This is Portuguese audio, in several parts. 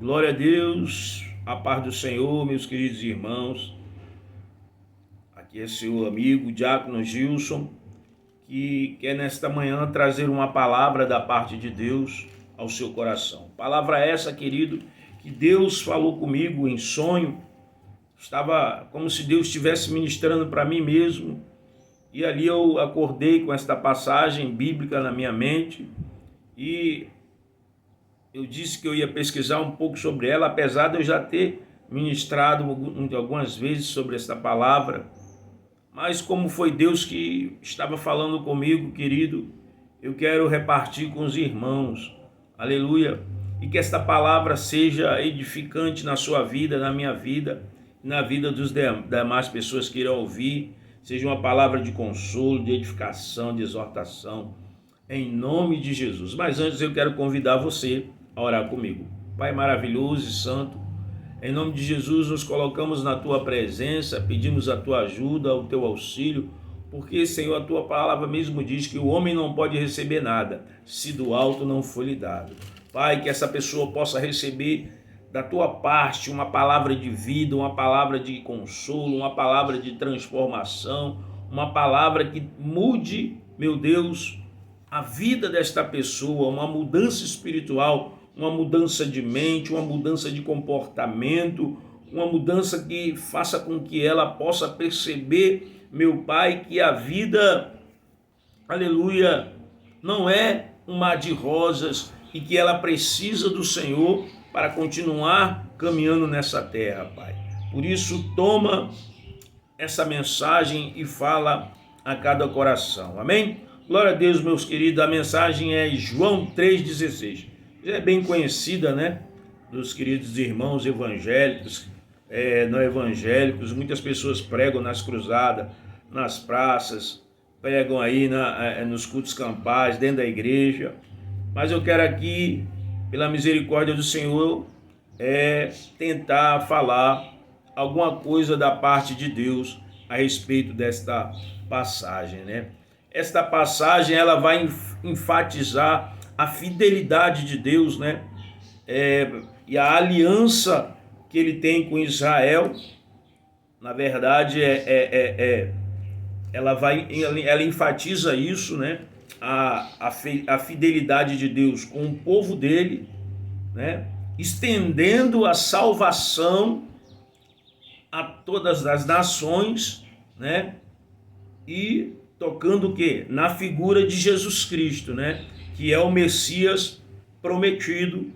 Glória a Deus, a paz do Senhor, meus queridos irmãos. Aqui é seu amigo, Diácono Gilson, que quer nesta manhã trazer uma palavra da parte de Deus ao seu coração. Palavra essa, querido, que Deus falou comigo em sonho. Estava como se Deus estivesse ministrando para mim mesmo. E ali eu acordei com esta passagem bíblica na minha mente e eu disse que eu ia pesquisar um pouco sobre ela, apesar de eu já ter ministrado algumas vezes sobre esta palavra. Mas como foi Deus que estava falando comigo, querido, eu quero repartir com os irmãos. Aleluia. E que esta palavra seja edificante na sua vida, na minha vida, na vida dos demais pessoas que irão ouvir. Seja uma palavra de consolo, de edificação, de exortação, em nome de Jesus. Mas antes eu quero convidar você a orar comigo. Pai maravilhoso e santo, em nome de Jesus nos colocamos na tua presença, pedimos a tua ajuda, o teu auxílio, porque, Senhor, a tua palavra mesmo diz que o homem não pode receber nada se do alto não for lhe dado. Pai, que essa pessoa possa receber da tua parte uma palavra de vida, uma palavra de consolo, uma palavra de transformação, uma palavra que mude, meu Deus, a vida desta pessoa, uma mudança espiritual, uma mudança de mente, uma mudança de comportamento, uma mudança que faça com que ela possa perceber, meu Pai, que a vida, aleluia, não é um mar de rosas e que ela precisa do Senhor para continuar caminhando nessa terra, Pai. Por isso, toma essa mensagem e fala a cada coração. Amém? Glória a Deus, meus queridos. A mensagem é João 3,16. Já é bem conhecida, né? Dos queridos irmãos evangélicos, não evangélicos. Muitas pessoas pregam nas cruzadas, nas praças, pregam aí nos cultos campais, dentro da igreja. Mas eu quero aqui, pela misericórdia do Senhor, tentar falar alguma coisa da parte de Deus a respeito desta passagem, né? Esta passagem ela vai enfatizar a fidelidade de Deus, né? E a aliança que ele tem com Israel. Na verdade, ela enfatiza isso, né? A fidelidade de Deus com o povo dele, né? Estendendo a salvação a todas as nações, né? E tocando o quê? Na figura de Jesus Cristo, né? Que é o Messias prometido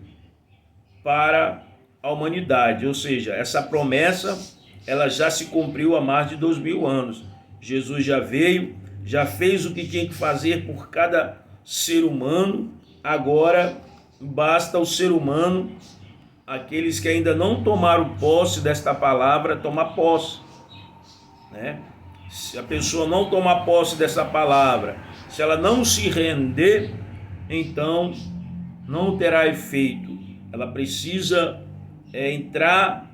para a humanidade. Ou seja, essa promessa ela já se cumpriu há mais de 2000 anos. Jesus já veio, já fez o que tinha que fazer por cada ser humano. Agora basta o ser humano, aqueles que ainda não tomaram posse desta palavra, tomar posse, né? Se a pessoa não tomar posse dessa palavra, se ela não se render, então não terá efeito. Ela precisa entrar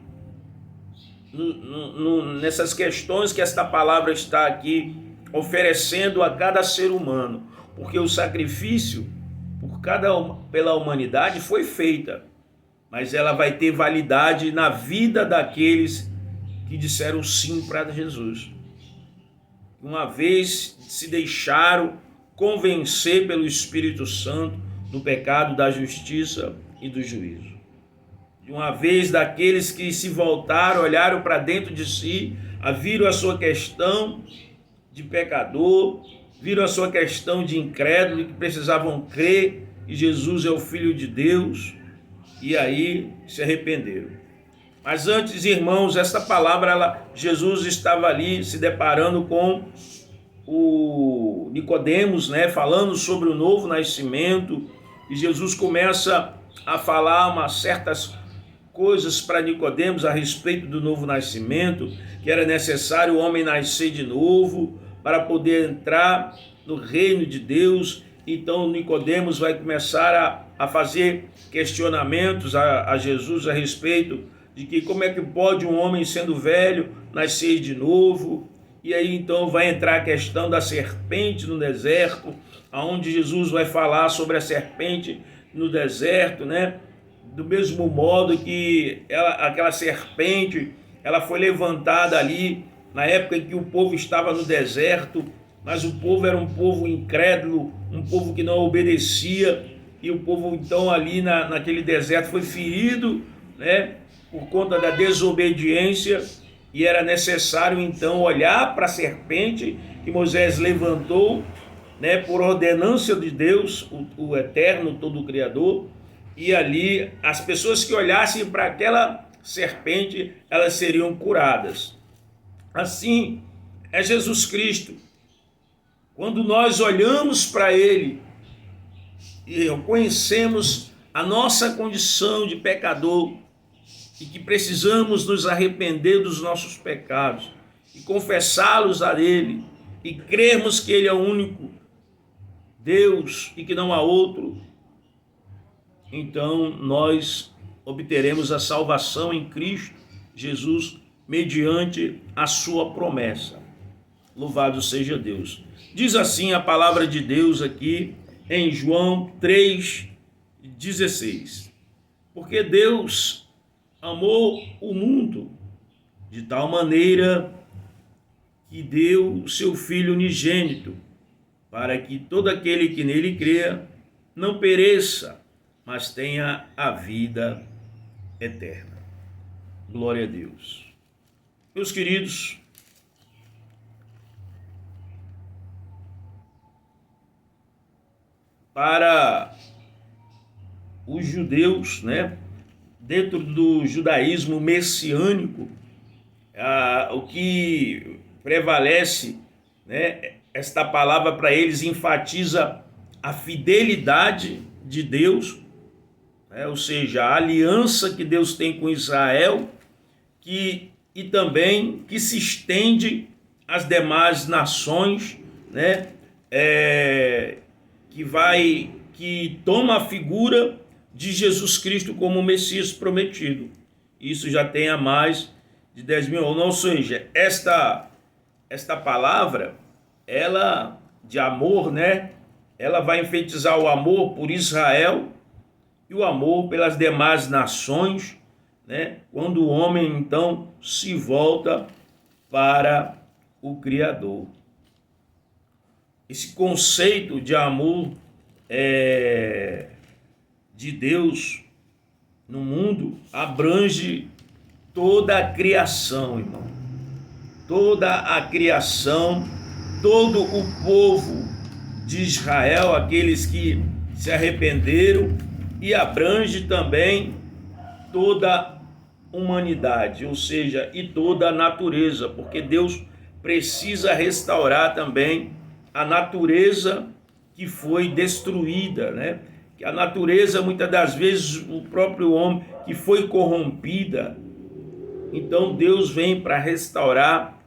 nessas questões que esta palavra está aqui oferecendo a cada ser humano, porque o sacrifício pela humanidade foi feita, mas ela vai ter validade na vida daqueles que disseram sim para Jesus. Uma vez se deixaram convencer pelo Espírito Santo do pecado, da justiça e do juízo. De uma vez daqueles que se voltaram, olharam para dentro de si, viram a sua questão de pecador, viram a sua questão de incrédulo, que precisavam crer que Jesus é o Filho de Deus, e aí se arrependeram. Mas antes, irmãos, esta palavra, Jesus estava ali se deparando com o Nicodemos, né, falando sobre o novo nascimento, e Jesus começa a falar umas certas coisas para Nicodemos a respeito do novo nascimento, que era necessário o homem nascer de novo para poder entrar no reino de Deus. Então Nicodemos vai começar a fazer questionamentos a Jesus a respeito de que como é que pode um homem sendo velho nascer de novo. E aí então vai entrar a questão da serpente no deserto, aonde Jesus vai falar sobre a serpente no deserto, né? do mesmo modo que aquela serpente, ela foi levantada ali na época em que o povo estava no deserto, mas o povo era um povo incrédulo, um povo que não obedecia, e o povo então ali naquele deserto foi ferido, né, por conta da desobediência, e era necessário então olhar para a serpente que Moisés levantou, né, por ordenança de Deus, o Eterno, todo o Criador, e ali as pessoas que olhassem para aquela serpente, elas seriam curadas. Assim é Jesus Cristo. Quando nós olhamos para Ele e reconhecemos a nossa condição de pecador e que precisamos nos arrepender dos nossos pecados e confessá-los a Ele e crermos que Ele é o único Deus e que não há outro, então nós obteremos a salvação em Cristo Jesus mediante a sua promessa. Louvado seja Deus. Diz assim a palavra de Deus aqui em João 3,16. Porque Deus amou o mundo de tal maneira que deu o seu Filho unigênito, para que todo aquele que nele creia não pereça, mas tenha a vida eterna. Glória a Deus. Meus queridos, para os judeus, né, dentro do judaísmo messiânico, o que prevalece, né, esta palavra para eles enfatiza a fidelidade de Deus, né, ou seja, a aliança que Deus tem com Israel, e também que se estende às demais nações, né, que toma a figura de Jesus Cristo como o Messias prometido. Isso já tem há mais de 10.000 anos. Ou seja, esta palavra, ela de amor, né, ela vai enfatizar o amor por Israel e o amor pelas demais nações, né, quando o homem então se volta para o Criador. Esse conceito de amor de Deus no mundo abrange toda a criação, irmão. Toda a criação, todo o povo de Israel, aqueles que se arrependeram, e abrange também toda a humanidade, ou seja, e toda a natureza, porque Deus precisa restaurar também a natureza que foi destruída, né? Que a natureza, muitas das vezes, o próprio homem que foi corrompida. Então Deus vem para restaurar,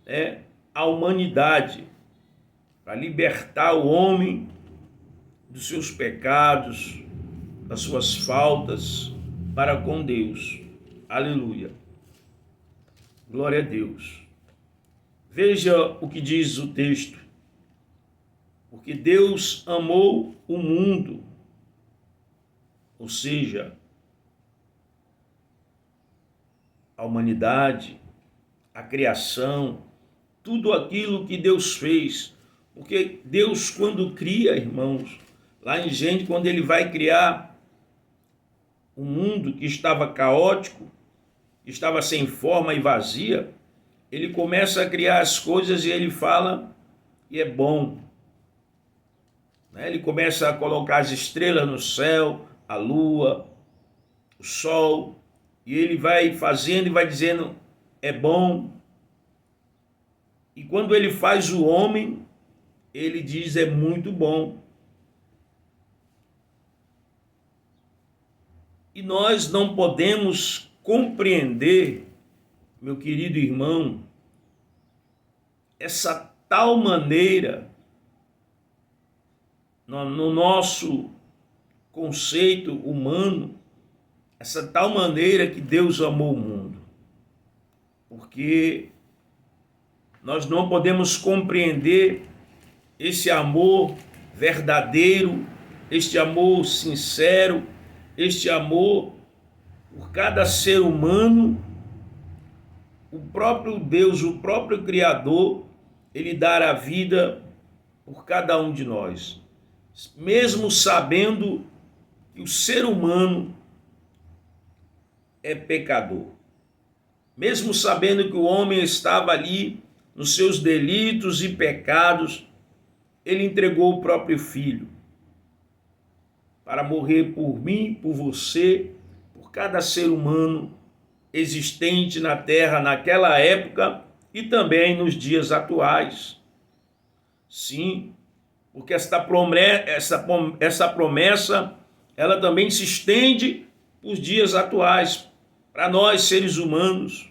né, a humanidade, para libertar o homem dos seus pecados, das suas faltas, para com Deus. Aleluia. Glória a Deus. Veja o que diz o texto. Porque Deus amou o mundo, ou seja, a humanidade, a criação, tudo aquilo que Deus fez. Porque Deus, quando cria, irmãos, lá em Gênesis, quando ele vai criar um mundo que estava caótico, que estava sem forma e vazia, ele começa a criar as coisas e ele fala que é bom. Ele começa a colocar as estrelas no céu, a lua, o sol, e ele vai fazendo e vai dizendo, é bom. E quando ele faz o homem, ele diz, é muito bom. E nós não podemos compreender, meu querido irmão, essa tal maneira, no nosso conceito humano, essa tal maneira que Deus amou o mundo. Porque nós não podemos compreender esse amor verdadeiro, este amor sincero, este amor por cada ser humano, o próprio Deus, o próprio Criador, ele dará a vida por cada um de nós, mesmo sabendo que o ser humano é pecador, mesmo sabendo que o homem estava ali nos seus delitos e pecados, ele entregou o próprio filho para morrer por mim, por você, por cada ser humano existente na terra naquela época e também nos dias atuais. Sim, porque essa promessa, ela também se estende os dias atuais, para nós seres humanos.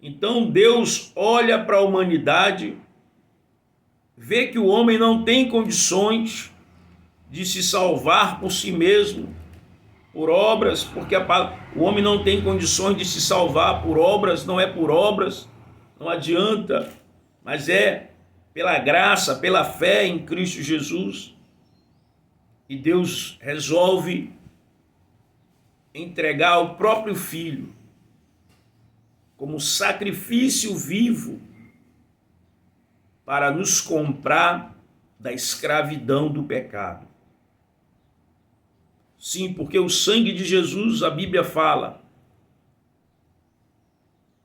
Então Deus olha para a humanidade, vê que o homem não tem condições de se salvar por si mesmo, por obras, porque o homem não tem condições de se salvar por obras, não é por obras, não adianta, mas é pela graça, pela fé em Cristo Jesus. E Deus resolve entregar o próprio Filho como sacrifício vivo para nos comprar da escravidão do pecado. Sim, porque o sangue de Jesus, a Bíblia fala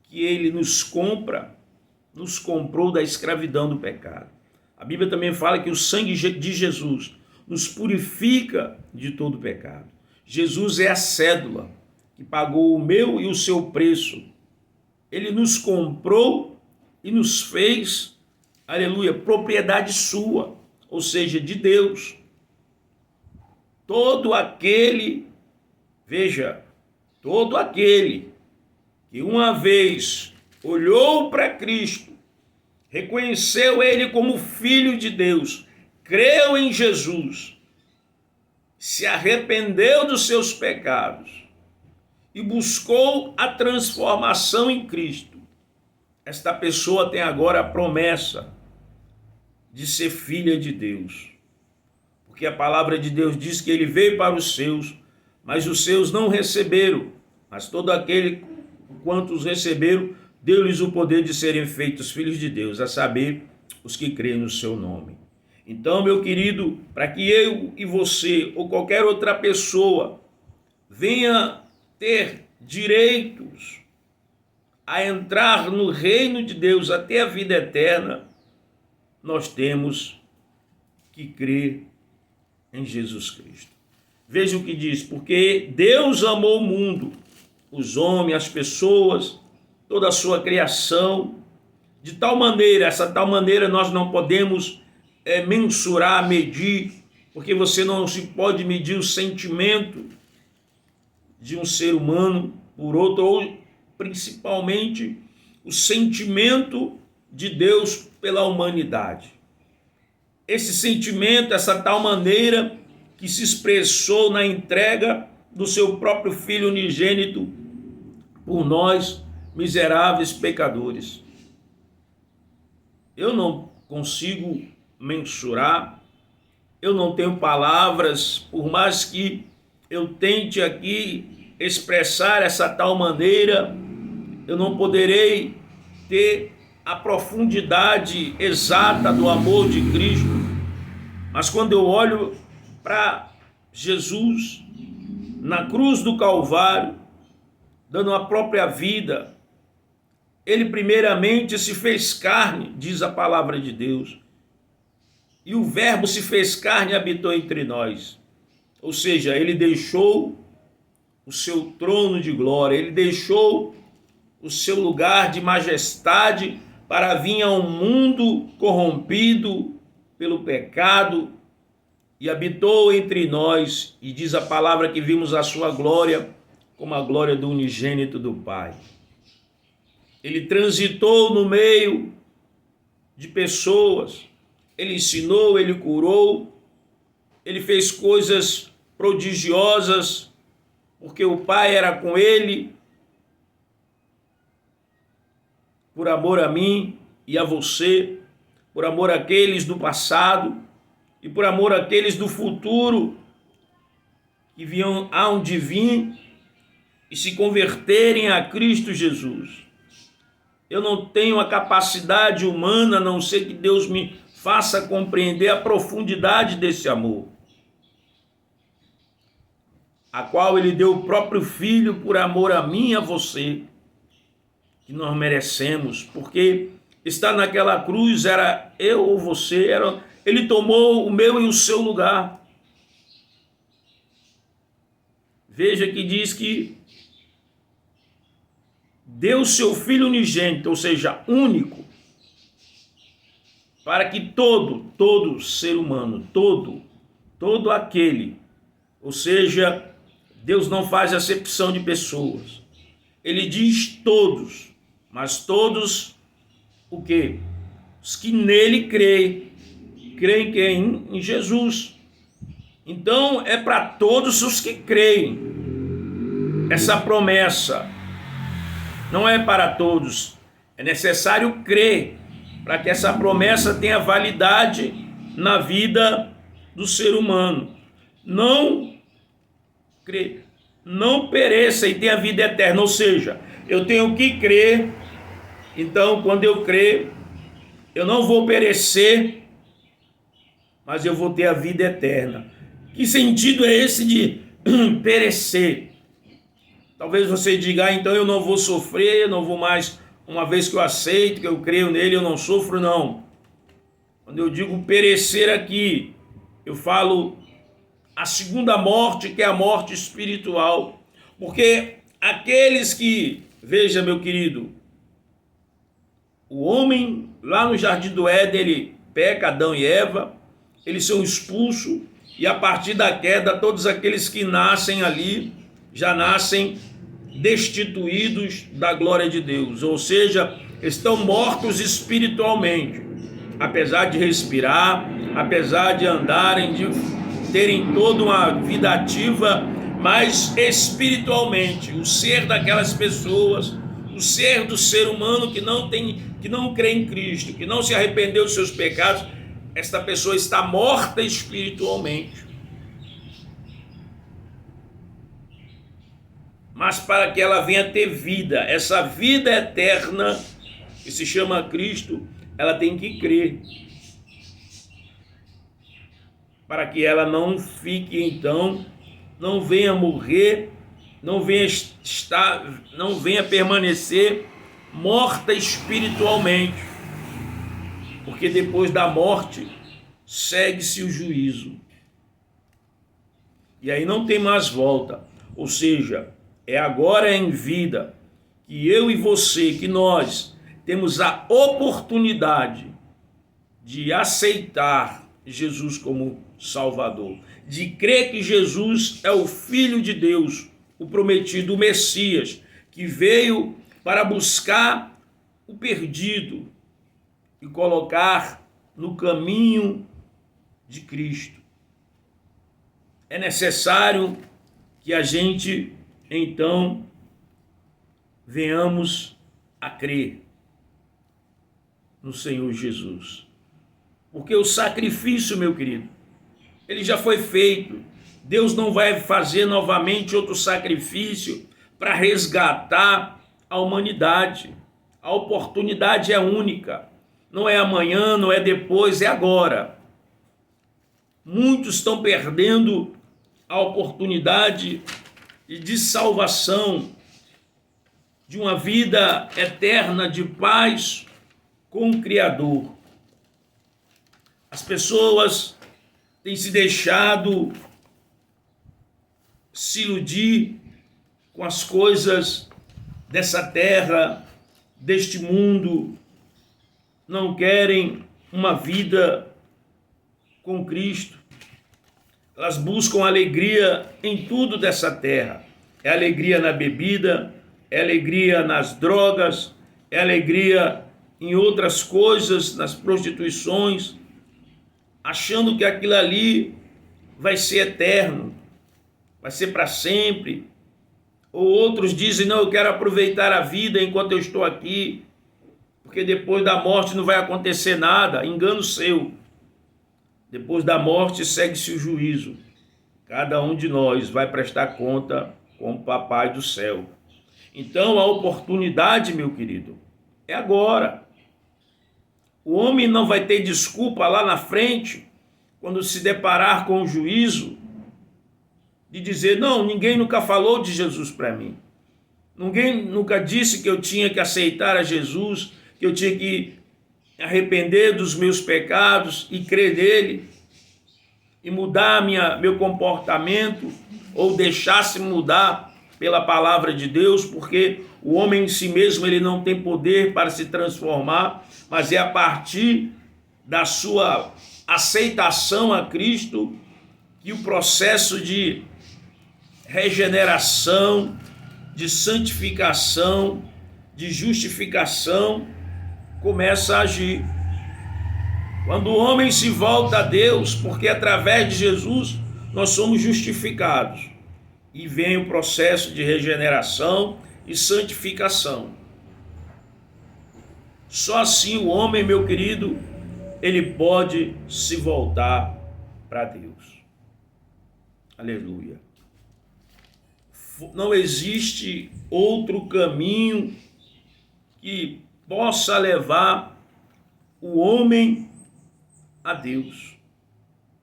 que ele nos comprou da escravidão do pecado. A Bíblia também fala que o sangue de Jesus nos purifica de todo pecado. Jesus é a cédula que pagou o meu e o seu preço. Ele nos comprou e nos fez, aleluia, propriedade sua, ou seja, de Deus. Todo aquele que uma vez olhou para Cristo, reconheceu ele como Filho de Deus, creu em Jesus, se arrependeu dos seus pecados e buscou a transformação em Cristo, esta pessoa tem agora a promessa de ser filha de Deus. Porque a palavra de Deus diz que ele veio para os seus, mas os seus não receberam. Mas todo aquele, quantos receberam, deu-lhes o poder de serem feitos filhos de Deus, a saber, os que creem no seu nome. Então, meu querido, para que eu e você, ou qualquer outra pessoa, venha ter direitos a entrar no reino de Deus até a vida eterna, nós temos que crer em Jesus Cristo. Veja o que diz: porque Deus amou o mundo, os homens, as pessoas, toda a sua criação, de tal maneira, essa tal maneira nós não podemos mensurar, medir, porque você não se pode medir o sentimento de um ser humano por outro, ou principalmente o sentimento de Deus pela humanidade. Esse sentimento, essa tal maneira que se expressou na entrega do seu próprio Filho unigênito por nós, miseráveis pecadores. Eu não consigo mensurar, eu não tenho palavras, por mais que eu tente aqui expressar essa tal maneira, eu não poderei ter a profundidade exata do amor de Cristo. Mas quando eu olho para Jesus na cruz do Calvário, dando a própria vida, ele primeiramente se fez carne, diz a palavra de Deus, e o Verbo se fez carne e habitou entre nós. Ou seja, ele deixou o seu trono de glória, ele deixou o seu lugar de majestade para vir a um mundo corrompido pelo pecado e habitou entre nós, e diz a palavra que vimos a sua glória como a glória do unigênito do Pai. Ele transitou no meio de pessoas, ele ensinou, ele curou, ele fez coisas prodigiosas, porque o Pai era com ele, por amor a mim e a você, por amor àqueles do passado e por amor àqueles do futuro que hão de vir e se converterem a Cristo Jesus. Eu não tenho a capacidade humana, a não ser que Deus me faça compreender a profundidade desse amor, a qual Ele deu o próprio Filho por amor a mim e a você, que nós merecemos, porque estar naquela cruz era eu ou você, Ele tomou o meu e o seu lugar. Veja que diz que deu seu Filho unigênito, ou seja, único, para que todo ser humano, todo aquele, ou seja, Deus não faz acepção de pessoas. Ele diz todos, mas todos o quê? Os que nele creem quem? Em Jesus. Então é para todos os que creem. Essa promessa não é para todos. É necessário crer para que essa promessa tenha validade na vida do ser humano. Não crer, não pereça e tenha vida eterna. Ou seja, eu tenho que crer. Então, quando eu crer, eu não vou perecer, mas eu vou ter a vida eterna. Que sentido é esse de perecer? Talvez você diga, então eu não vou sofrer, eu não vou mais, uma vez que eu aceito, que eu creio nele, eu não sofro, não. Quando eu digo perecer aqui, eu falo a segunda morte, que é a morte espiritual. Porque aqueles que, veja meu querido, o homem lá no Jardim do Éden, ele peca, Adão e Eva, eles são expulsos, e a partir da queda, todos aqueles que nascem ali, já nascem destituídos da glória de Deus, ou seja, estão mortos espiritualmente, apesar de respirar, apesar de andarem, de terem toda uma vida ativa, mas espiritualmente, o ser daquelas pessoas, o ser do ser humano que não crê em Cristo, que não se arrependeu dos seus pecados, esta pessoa está morta espiritualmente. Mas para que ela venha ter vida, essa vida eterna, que se chama Cristo, ela tem que crer. Para que ela não fique, então, não venha morrer, não venha permanecer morta espiritualmente. Porque depois da morte, segue-se o juízo. E aí não tem mais volta. Ou seja, é agora em vida que eu e você, que nós temos a oportunidade de aceitar Jesus como Salvador, de crer que Jesus é o Filho de Deus, o prometido, o Messias, que veio para buscar o perdido e colocar no caminho de Cristo. É necessário que a gente, então, venhamos a crer no Senhor Jesus. Porque o sacrifício, meu querido, ele já foi feito. Deus não vai fazer novamente outro sacrifício para resgatar a humanidade. A oportunidade é única. Não é amanhã, não é depois, é agora. Muitos estão perdendo a oportunidade de salvação, de uma vida eterna de paz com o Criador. As pessoas têm se deixado se iludir com as coisas dessa terra, deste mundo, não querem uma vida com Cristo. Elas buscam alegria em tudo dessa terra. É alegria na bebida, é alegria nas drogas, é alegria em outras coisas, nas prostituições, achando que aquilo ali vai ser eterno, vai ser para sempre. Ou outros dizem, não, eu quero aproveitar a vida enquanto eu estou aqui, porque depois da morte não vai acontecer nada. Engano seu. Depois da morte segue-se o juízo. Cada um de nós vai prestar conta com o Papai do céu. Então a oportunidade, meu querido, é agora. O homem não vai ter desculpa lá na frente, quando se deparar com o juízo, de dizer, não, ninguém nunca falou de Jesus para mim. Ninguém nunca disse que eu tinha que aceitar a Jesus, que eu tinha que arrepender dos meus pecados e crer nele, e mudar meu comportamento, ou deixar-se mudar pela palavra de Deus, porque o homem em si mesmo ele não tem poder para se transformar, mas é a partir da sua aceitação a Cristo que o processo de regeneração, de santificação, de justificação começa a agir. Quando o homem se volta a Deus, porque através de Jesus nós somos justificados, e vem o processo de regeneração e santificação. Só assim o homem, meu querido, ele pode se voltar para Deus. Aleluia. Não existe outro caminho que possa levar o homem a Deus.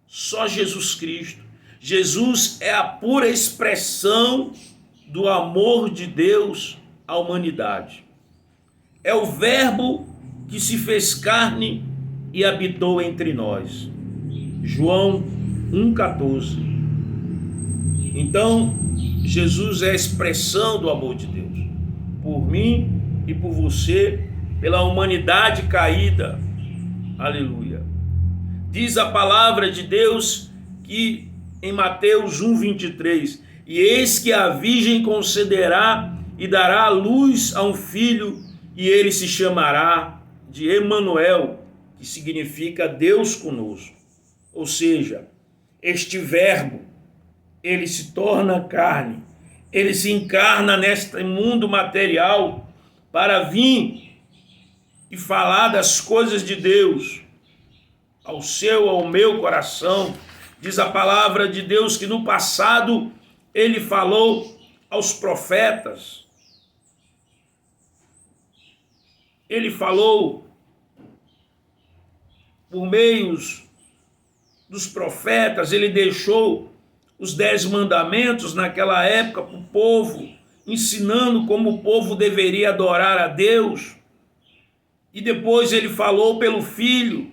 Só Jesus Cristo. Jesus é a pura expressão do amor de Deus à humanidade. É o Verbo que se fez carne e habitou entre nós. João 1,14. Então, Jesus é a expressão do amor de Deus por mim e por você, pela humanidade caída. Aleluia. Diz a palavra de Deus que em Mateus 1,23, e eis que a virgem concederá e dará à luz a um filho, e ele se chamará de Emanuel, que significa Deus conosco. Ou seja, este verbo, ele se torna carne, ele se encarna neste mundo material para vir e falar das coisas de Deus ao seu, ao meu coração. Diz a palavra de Deus que no passado ele falou aos profetas, ele falou por meios dos profetas, ele deixou os 10 mandamentos naquela época para o povo, ensinando como o povo deveria adorar a Deus. E depois ele falou pelo Filho,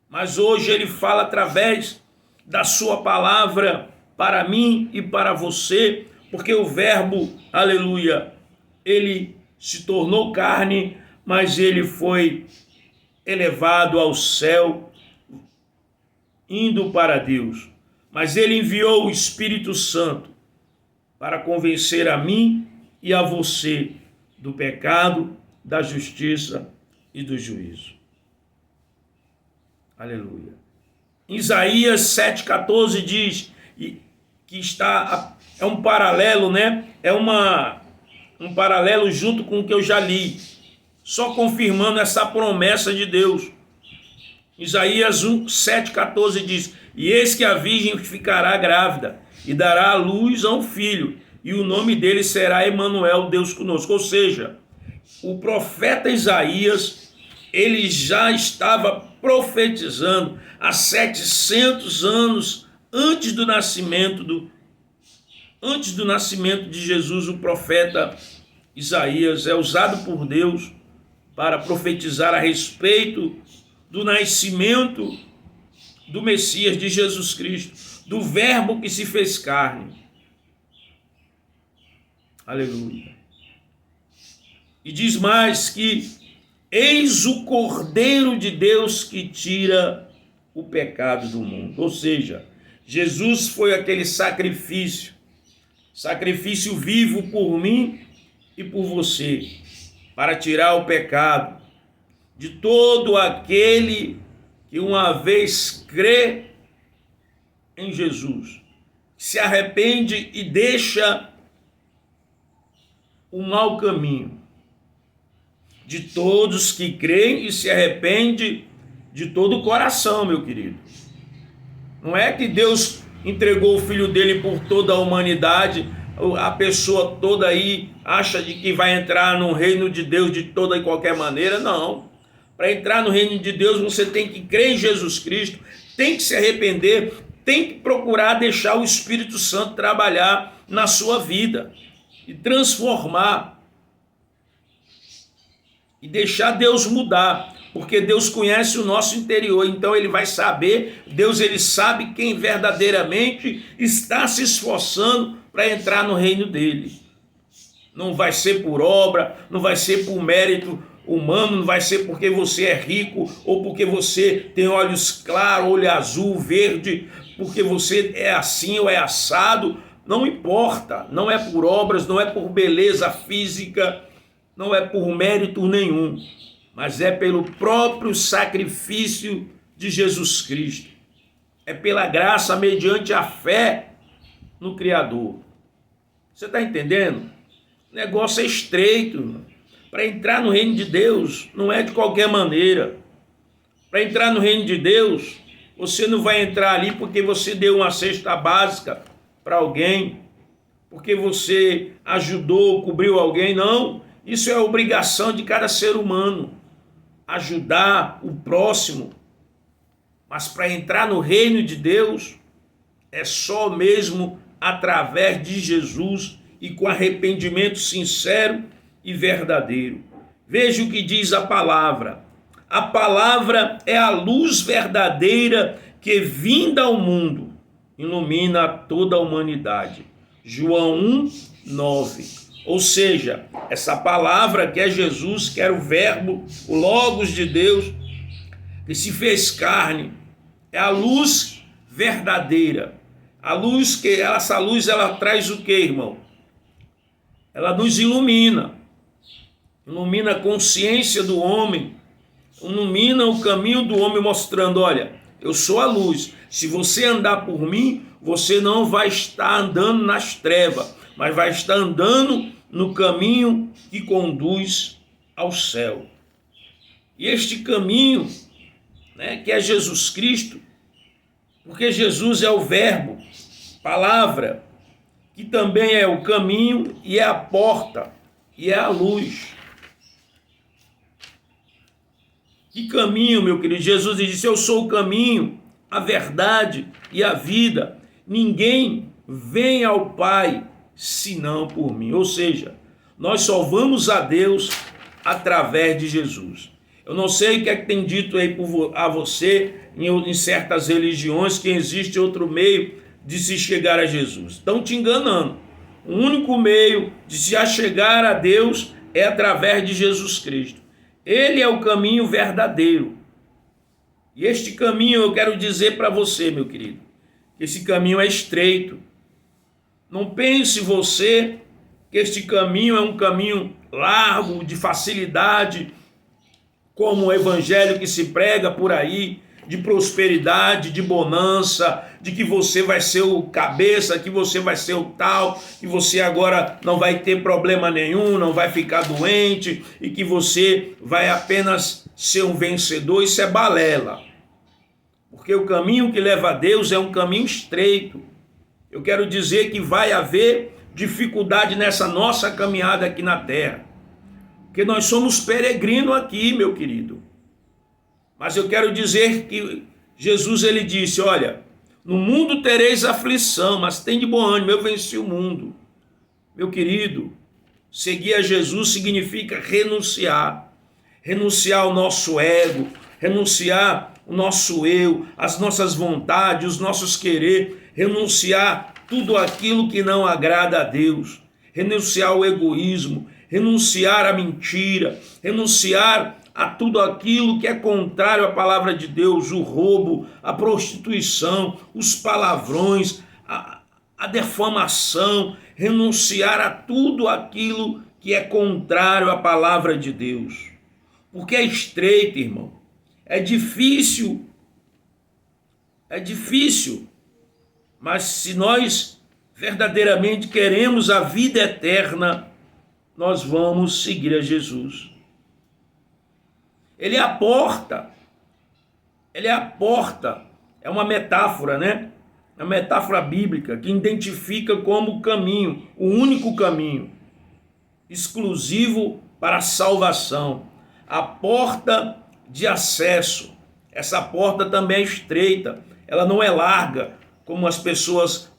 mas hoje ele fala através da sua palavra para mim e para você, porque o Verbo, aleluia, ele se tornou carne, mas ele foi elevado ao céu, indo para Deus. Mas ele enviou o Espírito Santo para convencer a mim e a você do pecado, da justiça e do juízo. Aleluia. Isaías 7,14 diz que é um paralelo, né? É um paralelo junto com o que eu já li, só confirmando essa promessa de Deus. Isaías 7,14 diz, e eis que a virgem ficará grávida e dará à luz a um filho, e o nome dele será Emanuel, Deus conosco. Ou seja, o profeta Isaías, ele já estava profetizando há 700 anos antes do nascimento de Jesus. O profeta Isaías é usado por Deus para profetizar a respeito do nascimento do Messias, de Jesus Cristo, do Verbo que se fez carne. Aleluia. E diz mais que eis o Cordeiro de Deus que tira o pecado do mundo. Ou seja, Jesus foi aquele sacrifício vivo por mim e por você, para tirar o pecado de todo aquele que uma vez crê em Jesus, se arrepende e deixa o mau caminho. De todos que creem e se arrepende de todo o coração, meu querido. Não é que Deus entregou o filho dele por toda a humanidade. A pessoa toda aí acha de que vai entrar no reino de Deus de toda e qualquer maneira. Não. Para entrar no reino de Deus, você tem que crer em Jesus Cristo, tem que se arrepender, tem que procurar deixar o Espírito Santo trabalhar na sua vida e transformar e deixar Deus mudar, porque Deus conhece o nosso interior, então ele vai saber, Deus ele sabe quem verdadeiramente está se esforçando para entrar no reino dele. Não vai ser por obra, não vai ser por mérito humano, não vai ser porque você é rico ou porque você tem olhos claros, olho azul, verde, porque você é assim ou é assado. Não importa, não é por obras, não é por beleza física, não é por mérito nenhum, mas é pelo próprio sacrifício de Jesus Cristo. É pela graça mediante a fé no Criador. Você está entendendo? O negócio é estreito. Para entrar no reino de Deus não é de qualquer maneira. Para entrar no reino de Deus, você não vai entrar ali porque você deu uma cesta básica para alguém, porque você ajudou, cobriu alguém. Não, isso é obrigação de cada ser humano, ajudar o próximo. Mas para entrar no reino de Deus, é só mesmo através de Jesus e com arrependimento sincero e verdadeiro. Veja o que diz a palavra. A palavra é a luz verdadeira que, vinda ao mundo, ilumina toda a humanidade. João 1, 9. Ou seja, essa palavra que é Jesus, que era o verbo, o Logos de Deus, que se fez carne, é a luz verdadeira. A luz que essa luz ela traz o que, irmão? Ela nos ilumina. Ilumina a consciência do homem, ilumina o caminho do homem, mostrando, olha, eu sou a luz. Se você andar por mim, você não vai estar andando nas trevas, mas vai estar andando no caminho que conduz ao céu. E este caminho, né, que é Jesus Cristo, porque Jesus é o verbo, palavra, que também é o caminho e é a porta e é a luz. Que caminho, meu querido? Jesus disse, eu sou o caminho, a verdade e a vida. Ninguém vem ao Pai senão por mim. Ou seja, nós só vamos a Deus através de Jesus. Eu não sei o que é que tem dito aí a você em certas religiões que existe outro meio de se chegar a Jesus. Estão te enganando. O único meio de se achegar a Deus é através de Jesus Cristo. Ele é o caminho verdadeiro. E este caminho eu quero dizer para você, meu querido, que esse caminho é estreito. Não pense você que este caminho é um caminho largo, de facilidade, como o evangelho que se prega por aí, de prosperidade, de bonança, de que você vai ser o cabeça, que você vai ser o tal, que você agora não vai ter problema nenhum, não vai ficar doente e que você vai apenas ser um vencedor. Isso é balela. Porque o caminho que leva a Deus é um caminho estreito. Eu quero dizer que vai haver dificuldade nessa nossa caminhada aqui na terra. Porque nós somos peregrinos aqui, meu querido. Mas eu quero dizer que Jesus ele disse, olha, no mundo tereis aflição, mas tem de bom ânimo, eu venci o mundo. Meu querido, seguir a Jesus significa renunciar. Renunciar ao nosso ego, renunciar o nosso eu, as nossas vontades, os nossos querer, renunciar tudo aquilo que não agrada a Deus, renunciar ao egoísmo, renunciar à mentira, renunciar a tudo aquilo que é contrário à palavra de Deus, o roubo, a prostituição, os palavrões, a defamação, renunciar a tudo aquilo que é contrário à palavra de Deus. Porque é estreito, irmão, é difícil, mas se nós verdadeiramente queremos a vida eterna, nós vamos seguir a Jesus. Ele é a porta, é uma metáfora, né? a metáfora bíblica que identifica como caminho, o único caminho, exclusivo para a salvação, a porta de acesso. Essa porta também é estreita, ela não é larga, como as pessoas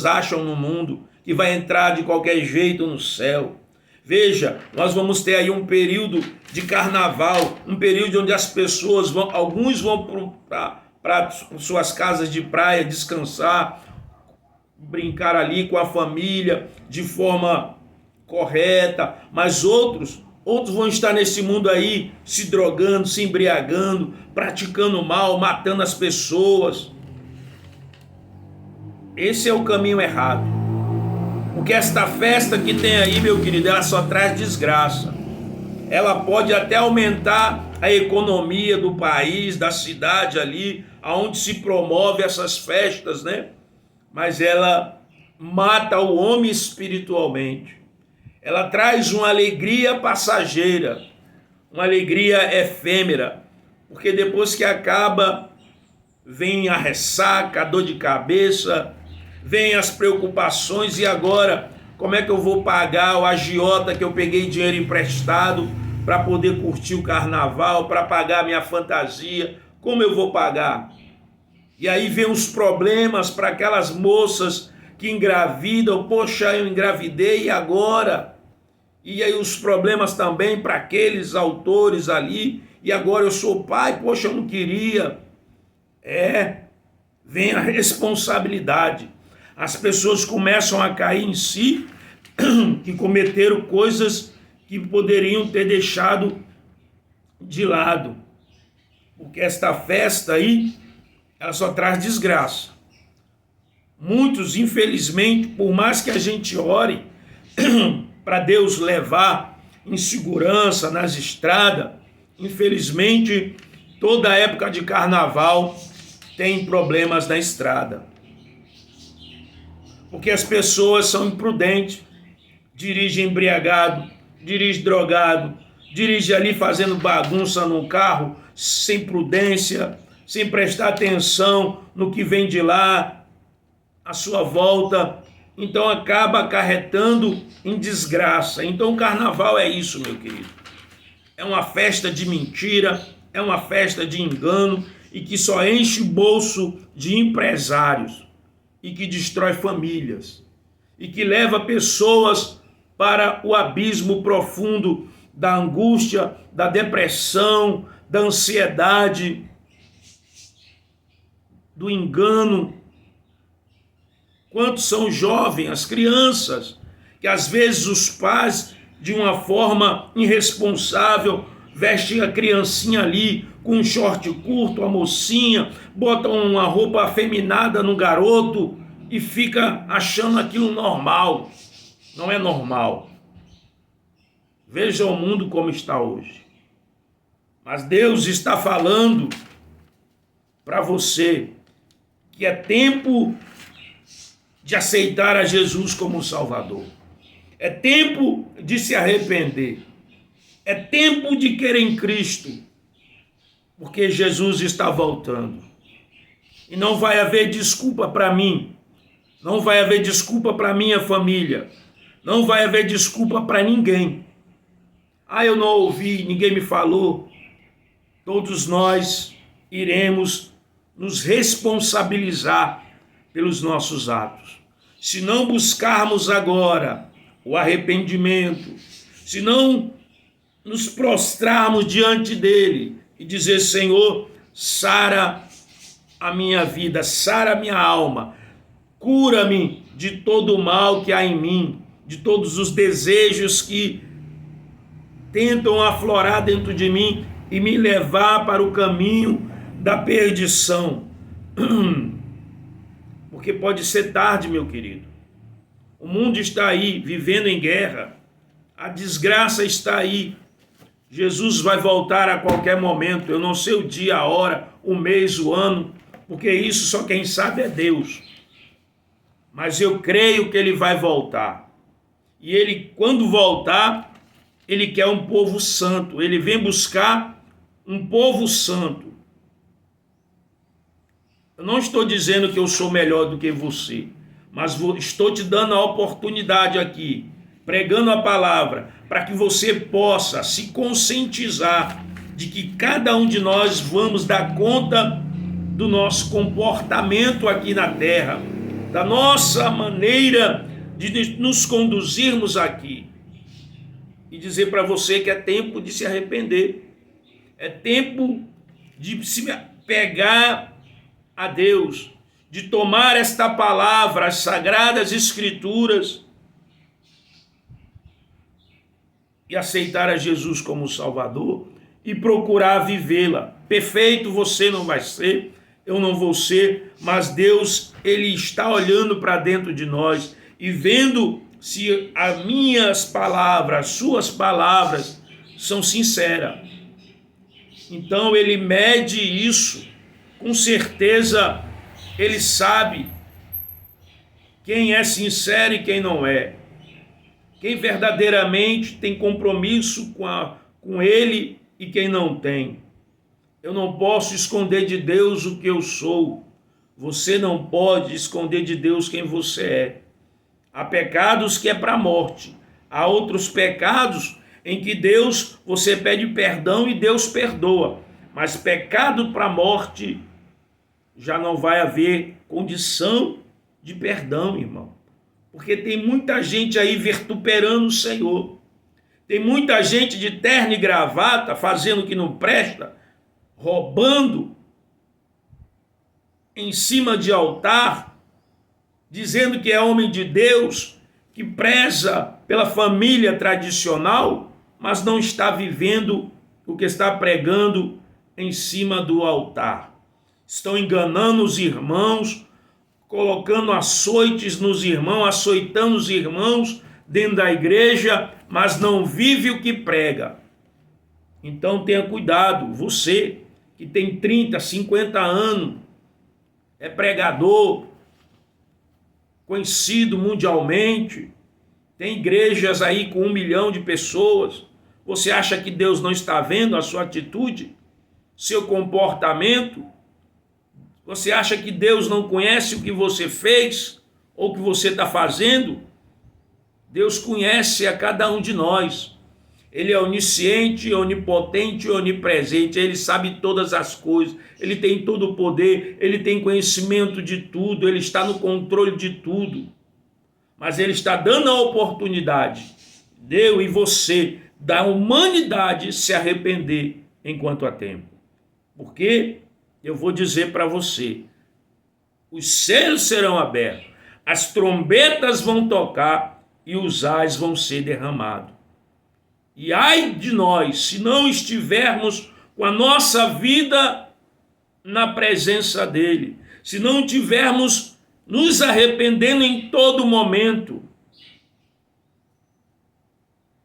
acham no mundo, que vai entrar de qualquer jeito no céu. Veja, nós vamos ter aí um período de carnaval, um período onde as pessoas alguns vão para suas casas de praia descansar, brincar ali com a família de forma correta, mas outros vão estar nesse mundo aí se drogando, se embriagando, praticando mal, matando as pessoas. Esse é o caminho errado. Porque esta festa que tem aí, meu querido, ela só traz desgraça. Ela pode até aumentar a economia do país, da cidade ali, aonde se promove essas festas, né? Mas ela mata o homem espiritualmente. Ela traz uma alegria passageira, uma alegria efêmera, porque depois que acaba, vem a ressaca, a dor de cabeça, vem as preocupações. E agora, como é que eu vou pagar o agiota que eu peguei dinheiro emprestado para poder curtir o carnaval, para pagar a minha fantasia? Como eu vou pagar? E aí vem os problemas para aquelas moças que engravidam. Poxa, eu engravidei e agora? E aí os problemas também para aqueles autores ali. E agora eu sou pai, poxa, eu não queria. Vem a responsabilidade. As pessoas começam a cair em si, que cometeram coisas que poderiam ter deixado de lado. Porque esta festa aí, ela só traz desgraça. Muitos, infelizmente, por mais que a gente ore para Deus levar em segurança nas estradas, infelizmente, toda época de carnaval tem problemas na estrada. Porque as pessoas são imprudentes, dirigem embriagado, dirigem drogado, dirigem ali fazendo bagunça no carro, sem prudência, sem prestar atenção no que vem de lá, à sua volta. Então acaba acarretando em desgraça. Então o carnaval é isso, meu querido. É uma festa de mentira, é uma festa de engano e que só enche o bolso de empresários e que destrói famílias e que leva pessoas para o abismo profundo da angústia, da depressão, da ansiedade, do engano. Quantos são jovens, as crianças, que às vezes os pais, de uma forma irresponsável, vestem a criancinha ali com um short curto, a mocinha, botam uma roupa afeminada no garoto e fica achando aquilo normal. Não é normal. Veja o mundo como está hoje. Mas Deus está falando para você que é tempo de aceitar a Jesus como Salvador. É tempo de se arrepender. É tempo de crer em Cristo, porque Jesus está voltando. E não vai haver desculpa para mim. Não vai haver desculpa para minha família. Não vai haver desculpa para ninguém. Eu não ouvi, ninguém me falou. Todos nós iremos nos responsabilizar pelos nossos atos. Se não buscarmos agora o arrependimento, se não nos prostrarmos diante dele e dizer: Senhor, sara a minha vida, sara a minha alma, cura-me de todo o mal que há em mim, de todos os desejos que tentam aflorar dentro de mim e me levar para o caminho da perdição. Porque pode ser tarde, meu querido. O mundo está aí, vivendo em guerra. A desgraça está aí. Jesus vai voltar a qualquer momento. Eu não sei o dia, a hora, o mês, o ano, porque isso só quem sabe é Deus. Mas eu creio que ele vai voltar. E ele, quando voltar, ele quer um povo santo. Ele vem buscar um povo santo. Eu não estou dizendo que eu sou melhor do que você, mas estou te dando a oportunidade aqui, pregando a palavra, para que você possa se conscientizar de que cada um de nós vamos dar conta do nosso comportamento aqui na terra, da nossa maneira de nos conduzirmos aqui. E dizer para você que é tempo de se arrepender, é tempo de se pegar a Deus, de tomar esta palavra, as sagradas escrituras, e aceitar a Jesus como Salvador e procurar vivê-la. Perfeito você não vai ser, eu não vou ser, mas Deus, Ele está olhando para dentro de nós e vendo se as minhas palavras, suas palavras são sinceras. Então Ele mede isso, com certeza Ele sabe quem é sincero e quem não é. Quem verdadeiramente tem compromisso com Ele e quem não tem. Eu não posso esconder de Deus o que eu sou. Você não pode esconder de Deus quem você é. Há pecados que é para a morte. Há outros pecados em que você pede perdão e Deus perdoa. Mas pecado para a morte, já não vai haver condição de perdão, irmão. Porque tem muita gente aí vituperando o Senhor. Tem muita gente de terno e gravata fazendo o que não presta, roubando em cima de altar, dizendo que é homem de Deus, que preza pela família tradicional, mas não está vivendo o que está pregando em cima do altar. Estão enganando os irmãos, colocando açoites nos irmãos, açoitando os irmãos dentro da igreja, mas não vive o que prega. Então tenha cuidado, você que tem 30, 50 anos, é pregador, conhecido mundialmente, tem igrejas aí com 1 milhão de pessoas, você acha que Deus não está vendo a sua atitude, seu comportamento? Você acha que Deus não conhece o que você fez ou o que você está fazendo? Deus conhece a cada um de nós. Ele é onisciente, onipotente, onipresente. Ele sabe todas as coisas. Ele tem todo o poder. Ele tem conhecimento de tudo. Ele está no controle de tudo. Mas Ele está dando a oportunidade, eu e você, da humanidade se arrepender enquanto há tempo. Porque eu vou dizer para você, os céus serão abertos, as trombetas vão tocar e os ais vão ser derramados. E ai de nós, se não estivermos com a nossa vida na presença dEle, se não tivermos nos arrependendo em todo momento.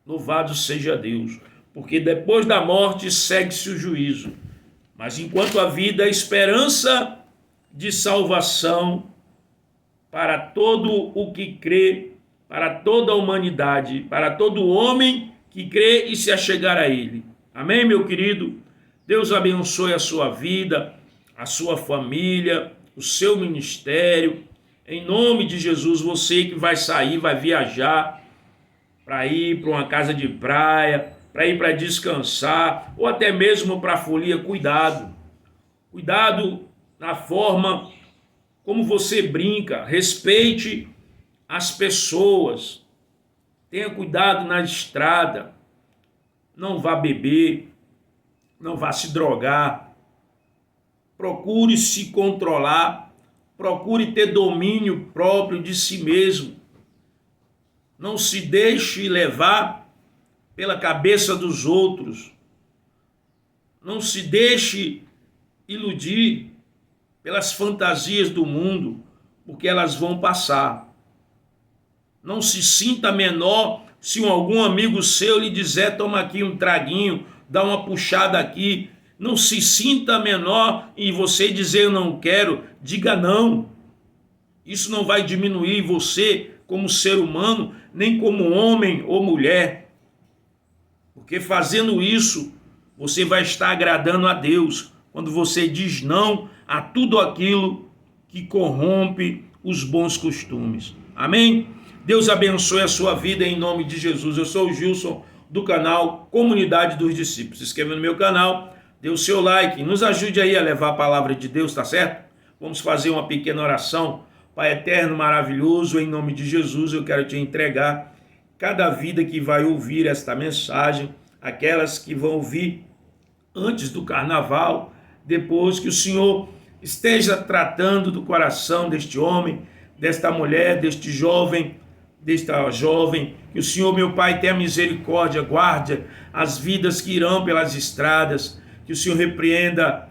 Louvado seja Deus, porque depois da morte segue-se o juízo. Mas enquanto a vida, a esperança de salvação para todo o que crê, para toda a humanidade, para todo homem que crê e se achegar a Ele. Amém, meu querido? Deus abençoe a sua vida, a sua família, o seu ministério. Em nome de Jesus, você que vai sair, vai viajar para ir para uma casa de praia, para ir para descansar, ou até mesmo para a folia, cuidado. Cuidado na forma como você brinca, respeite as pessoas, tenha cuidado na estrada, não vá beber, não vá se drogar, procure se controlar, procure ter domínio próprio de si mesmo, não se deixe levar pela cabeça dos outros. Não se deixe iludir pelas fantasias do mundo, porque elas vão passar. Não se sinta menor se algum amigo seu lhe dizer, toma aqui um traguinho, dá uma puxada aqui. Não se sinta menor em você dizer, eu não quero, diga não. Isso não vai diminuir você como ser humano, nem como homem ou mulher. Porque fazendo isso, você vai estar agradando a Deus. Quando você diz não a tudo aquilo que corrompe os bons costumes. Amém? Deus abençoe a sua vida em nome de Jesus. Eu sou o Gilson do canal Comunidade dos Discípulos. Se inscreva no meu canal, dê o seu like, nos ajude aí a levar a palavra de Deus, tá certo? Vamos fazer uma pequena oração. Pai eterno, maravilhoso, em nome de Jesus, eu quero te entregar cada vida que vai ouvir esta mensagem, aquelas que vão ouvir antes do carnaval, depois, que o Senhor esteja tratando do coração deste homem, desta mulher, desta jovem, que o Senhor, meu Pai, tenha misericórdia, guarde as vidas que irão pelas estradas, que o Senhor repreenda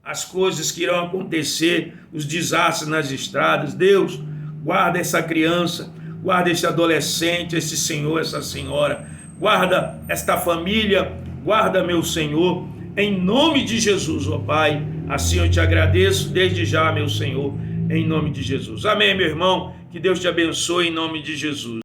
as coisas que irão acontecer, os desastres nas estradas. Deus, guarda essa criança, guarda esse adolescente, esse senhor, essa senhora, guarda esta família, guarda, meu Senhor, em nome de Jesus, ó Pai. Assim eu te agradeço desde já, meu Senhor, em nome de Jesus. Amém, meu irmão, que Deus te abençoe em nome de Jesus.